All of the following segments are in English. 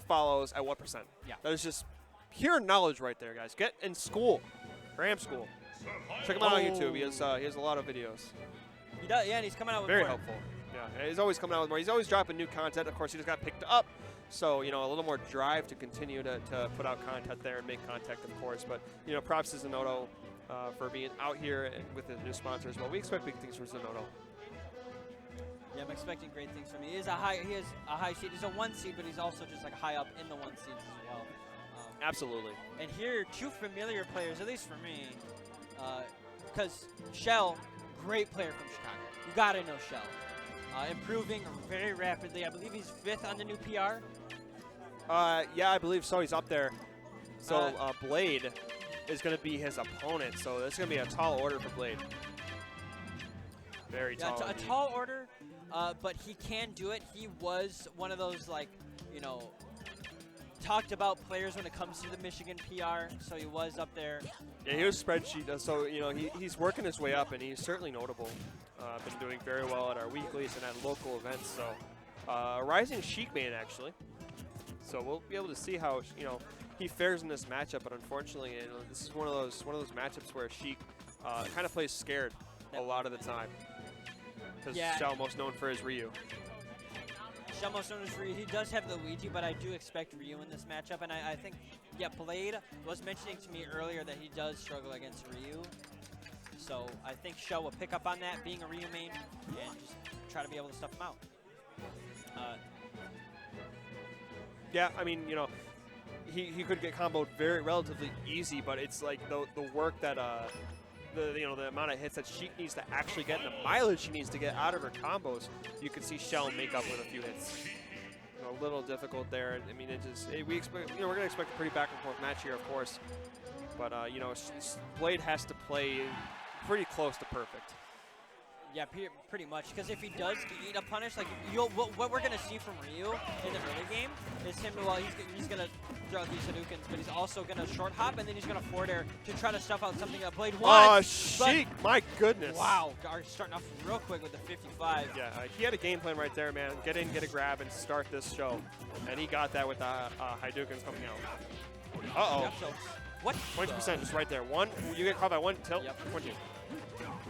follows at what percent? Yeah. That is just pure knowledge right there, guys. Get in school. Graham School. Check him out on YouTube. He has a lot of videos. He does, yeah, and he's coming out with Very more. helpful. Yeah, he's always coming out with more. He's always dropping new content. Of course, he just got picked up. So, you know, a little more drive to continue to put out content there and make contact, of course. But, you know, props to Zenodo for being out here with his new sponsors. Well, we expect big things from Zenodo. Yeah, I'm expecting great things from him. He is a high seed. He's a 1 seed, but he's also just like high up in the 1 seeds as well. Absolutely. And here, 2 familiar players, at least for me, because Shel, great player from Chicago. You gotta know Shel. Improving very rapidly. I believe he's 5th on the new PR. Yeah, I believe so. He's up there. So Blade is going to be his opponent. So it's going to be a tall order for Blade. Very tall. Yeah, a tall order, but he can do it. He was one of those, like, you know, talked about players when it comes to the Michigan PR. So he was up there. Yeah, he was spreadsheet. So, you know, he's working his way up, and he's certainly notable. Been doing very well at our weeklies and at local events. So, rising Sheik main, actually. So we'll be able to see how, you know, he fares in this matchup. But unfortunately, you know, this is one of those matchups where Sheik kind of plays scared a lot of the time. Because Shel most known for his Ryu. Shel most known as Ryu. He does have the Luigi, but I do expect Ryu in this matchup. And I think, yeah, Blade was mentioning to me earlier that he does struggle against Ryu. So I think Shel will pick up on that, being a Ryu main, and just try to be able to stuff him out. Yeah, I mean, you know, he could get comboed relatively easy, but it's like the work that the amount of hits that Sheik needs to actually get, and the mileage she needs to get out of her combos, you can see Shel make up with a few hits. You know, a little difficult there. I mean, we expect, you know, we're gonna expect a pretty back and forth match here, of course, but you know, Blade has to play pretty close to perfect. Yeah, pretty much. Because if he does eat a punish, like what we're gonna see from Ryu in the early game is him. Well, he's gonna throw out these Hadoukens, but he's also gonna short hop, and then he's gonna forward air to try to stuff out something that Blade wants. Oh, Sheik! My goodness! Wow, starting off real quick with the 55. Yeah, he had a game plan right there, man. Get in, get a grab, and start this show, and he got that with the Hadoukens coming out. Uh-oh. What? 20% just right there. One, you get caught by one tilt. Yep. 20.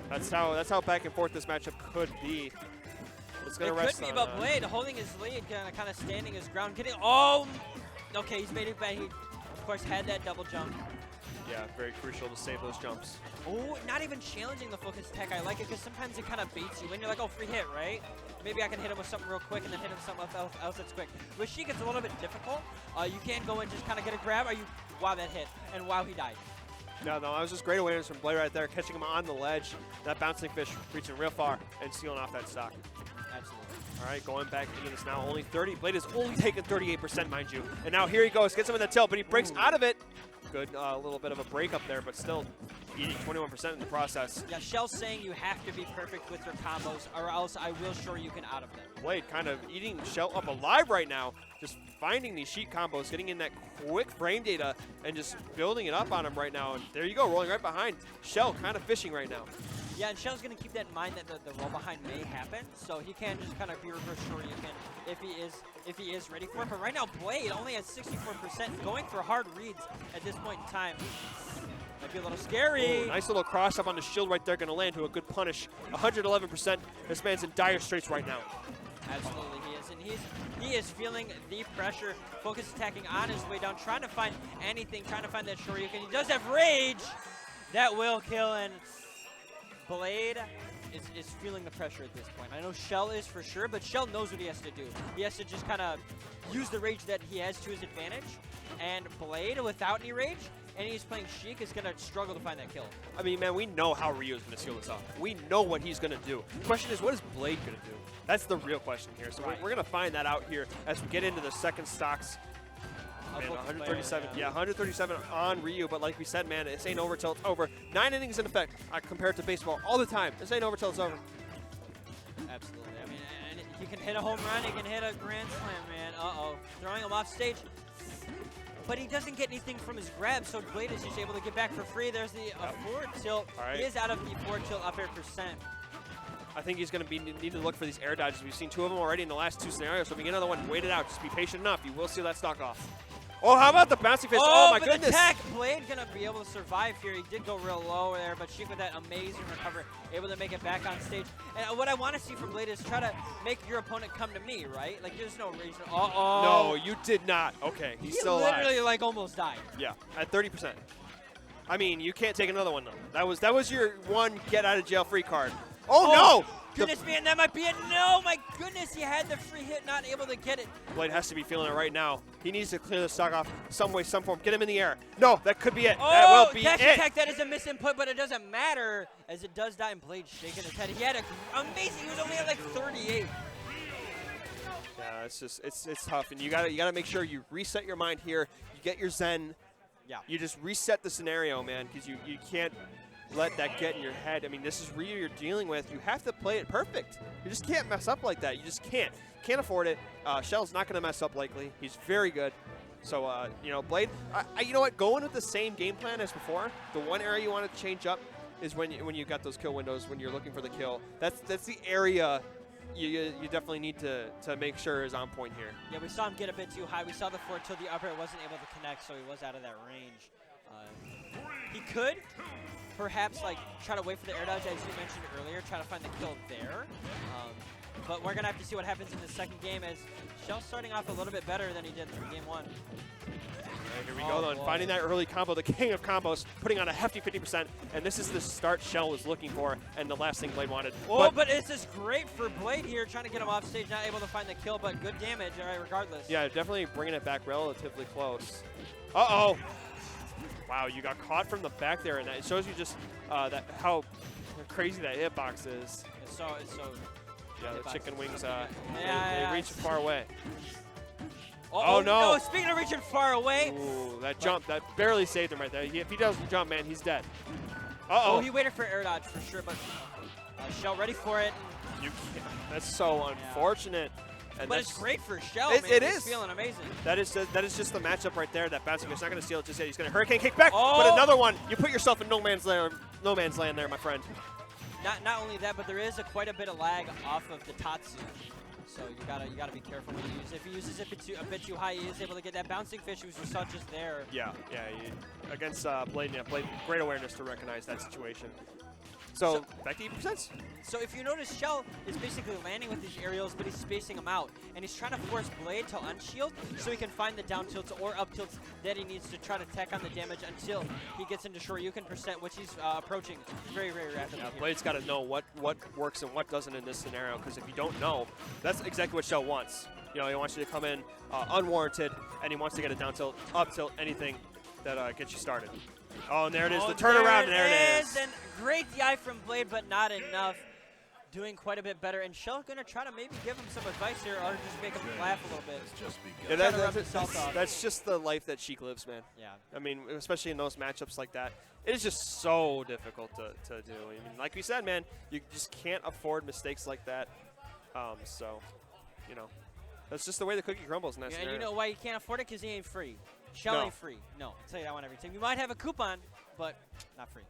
That's how back and forth this matchup could be. It's gonna rest could be, on, but Blade holding his lead, kind of standing his ground, getting. Okay, he's made it back. He, of course, had that double jump. Yeah, very crucial to save those jumps. Oh, not even challenging the focus attack. I like it because sometimes it kind of baits you. When you're like, oh, free hit, right? Maybe I can hit him with something real quick and then hit him with something else that's quick. With Sheik, it's a little bit difficult. You can go and just kind of get a grab. Wow, that hit. And wow, he died. No, that was just great awareness from Blade right there, catching him on the ledge. That bouncing fish reaching real far and sealing off that stock. Absolutely. All right, going back into this now. Only 30. Blade is only taking 38%, mind you. And now here he goes. Gets him in the tilt, but he breaks out of it. Good little bit of a break up there, but still eating 21% in the process. Yeah, Shel's saying you have to be perfect with your combos, or else I will show you can out of them. Blade kind of eating Shel up alive right now, just finding these Sheik combos, getting in that quick frame data, and just building it up on him right now. And there you go, rolling right behind. Shel kind of fishing right now. Yeah, and Shel's going to keep that in mind that the roll behind may happen, so he can just kind of be reverse Shoryuken if he is ready for it. But right now, Blade only has 64%, going for hard reads at this point in time. Might be a little scary. Ooh, nice little cross up on the shield right there, going to land to a good punish. 111%. This man's in dire straits right now. Absolutely, he is, and he is feeling the pressure. Focus attacking on his way down, trying to find anything, trying to find that Shoryuken. He does have rage. That will kill, and Blade is feeling the pressure at this point. I know Shel is for sure, but Shel knows what he has to do. He has to just kind of use the rage that he has to his advantage. And Blade, without any rage, and he's playing Sheik, is going to struggle to find that kill. I mean, man, we know how Ryu is going to seal this off. We know what he's going to do. The question is, what is Blade going to do? That's the real question here. So we're going to find that out here as we get into the second stocks. Man, 137, yeah, 137 on Ryu, but like we said, man, this ain't over till it's over. 9 innings in effect. I compare it to baseball all the time. This ain't over till it's over. Absolutely. I mean, and you can hit a home run, you can hit a grand slam, man. Uh-oh. Throwing him off stage. But he doesn't get anything from his grab, so Blade is just able to get back for free. There's the forward tilt. Right. He is out of the forward tilt up air percent. I think he's going to need to look for these air dodges. We've seen 2 of them already in the last 2 scenarios. So if we get another one, wait it out. Just be patient enough. You will see that stock off. Oh, how about the bouncing face? Oh, my goodness. Attack. Blade going to be able to survive here. He did go real low there, but Sheik with that amazing recovery, able to make it back on stage. And what I want to see from Blade is try to make your opponent come to me, right? Like, there's no reason. Uh-oh. No, you did not. Okay, he's still alive. He literally, like, almost died. Yeah, at 30%. I mean, you can't take another one, though. That was your one get-out-of-jail-free card. Oh, no! Goodness, man, that might be it. No, my goodness, he had the free hit, not able to get it. Blade has to be feeling it right now. He needs to clear the stock off some way, some form. Get him in the air. No, that could be it. Oh, that will be dash it. attack, that is a misinput, but it doesn't matter as it does die, and Blade shaking his head. He had amazing, he was only at like 38. Yeah, it's tough, and you gotta make sure you reset your mind here. You get your zen. Yeah. You just reset the scenario, man, because you can't let that get in your head. I mean, this is real you're dealing with. You have to play it perfect. You just can't mess up like that. You just can't. Can't afford it. Shel's not going to mess up likely. He's very good. So, you know, Blade, you know what? Going with the same game plan as before, the one area you want to change up is when you've got those kill windows, when you're looking for the kill. That's the area you definitely need to make sure is on point here. Yeah, we saw him get a bit too high. We saw the forward till the upper wasn't able to connect, so he was out of that range. He could perhaps like try to wait for the air dodge, as you mentioned earlier, try to find the kill there. But we're gonna have to see what happens in the second game, as Shel's starting off a little bit better than he did in game 1. Here we go, then. Finding that early combo, the king of combos, putting on a hefty 50%, and this is the start Shel was looking for, and the last thing Blade wanted. Oh, but this is great for Blade here, trying to get him off stage, not able to find the kill, but good damage, all right, regardless. Yeah, definitely bringing it back relatively close. Uh-oh. Wow, you got caught from the back there, and it shows you just how crazy that hitbox is. It's so yeah, the chicken wings, they reach far away. Oh, no. Speaking of reaching far away. Ooh, that jump, that barely saved him right there. If he doesn't jump, man, he's dead. Uh-oh. Oh, he waited for air dodge for sure, but Shel ready for it. You can't. That's so unfortunate. And but it's great for Shel, man. It He's is. feeling amazing. That is just the matchup right there. That bouncing fish not going to steal it just yet. He's going to hurricane kick back. Oh. But another one. You put yourself in no man's land there, my friend. Not only that, but there is quite a bit of lag off of the Tatsu. So you gotta be careful when you use it. If he uses it a bit too high, he is able to get that bouncing fish, which we saw just there. Yeah. Against Blade, Blade, great awareness to recognize that situation. So back to 80%. So if you notice, Shel is basically landing with these aerials, but he's spacing them out. And he's trying to force Blade to unshield so he can find the down tilts or up tilts that he needs to try to tack on the damage until he gets into Shoryuken %, which he's approaching very, very rapidly. Yeah, Blade's got to know what works and what doesn't in this scenario, because if you don't know, that's exactly what Shel wants. You know, he wants you to come in unwarranted, and he wants to get a down tilt, up tilt, anything that gets you started. Oh, and there it is, the turnaround, and there it is. And great DI from Blade, but not enough. Doing quite a bit better, and Shel gonna try to maybe give him some advice here, or just make him laugh a little bit. Yeah, that's just the life that Sheik lives, man. Yeah. I mean, especially in those matchups like that, it is just so difficult to do. I mean, like we said, man, you just can't afford mistakes like that. So, you know, that's just the way the cookie crumbles in that scenario. And you know why you can't afford it? Because he ain't free. Shel ain't free. No, I'll tell you that one every time. You might have a coupon, but not free.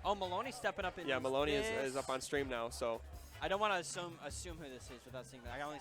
Oh, Maloney's stepping up in Maloney is up on stream now, so. I don't want to assume who this is without seeing that. I only see